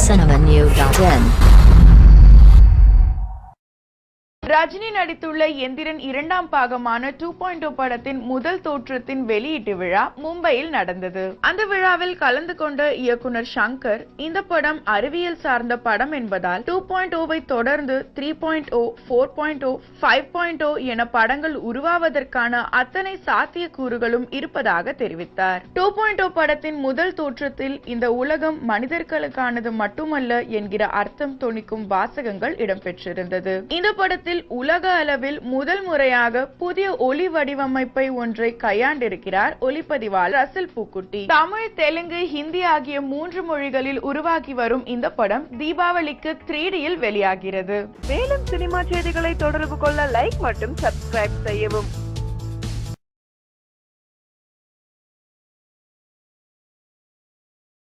cinemanew.in. Rajini நடித்துள்ள எந்திரன் இரண்டாம் பாகமான 2.0 படத்தின் முதல் தோற்றத்தின் வெளியீட்டு விழா மும்பையில் நடந்தது. அந்த விழாவில் கலந்து கொண்ட இயக்குனர் சங்கர், இந்த படம் அறிவியல் சார்ந்த படம் என்பதால் 2.0வை தொடர்ந்து 3.0, 4.0, 5.0 என படங்கள் உருவாவதற்கான அத்தனை சாத்தியக்கூறுகளும் இருப்பதாக தெரிவித்தார். 2.0 படத்தின் முதல் தோற்றத்தில் இந்த உலகம் மனிதர்களுக்கானது மட்டுமல்ல என்கிற அர்த்தம் தொனிக்கும் வாசகங்கள் இடம்பெற்றிருந்தது. இந்த படத்தில் உலக அளவில் முதல் முறையாக புதிய ஒலி வடிவமைப்பை ஒன்றை கையாண்டிருக்கிறார் ஒளிப்பதிவாளர் ரசல் பூக்குட்டி. தமிழ், தெலுங்கு, ஹிந்தி ஆகிய 3 மொழிகளில் உருவாகி வரும் இந்த படம் தீபாவளிக்கு 3Dயில் வெளியாகிறது. மேலும் சினிமா செய்திகளை தொடர்பு கொள்ள லைக் மற்றும் சப்ஸ்கிரைப் செய்யவும்.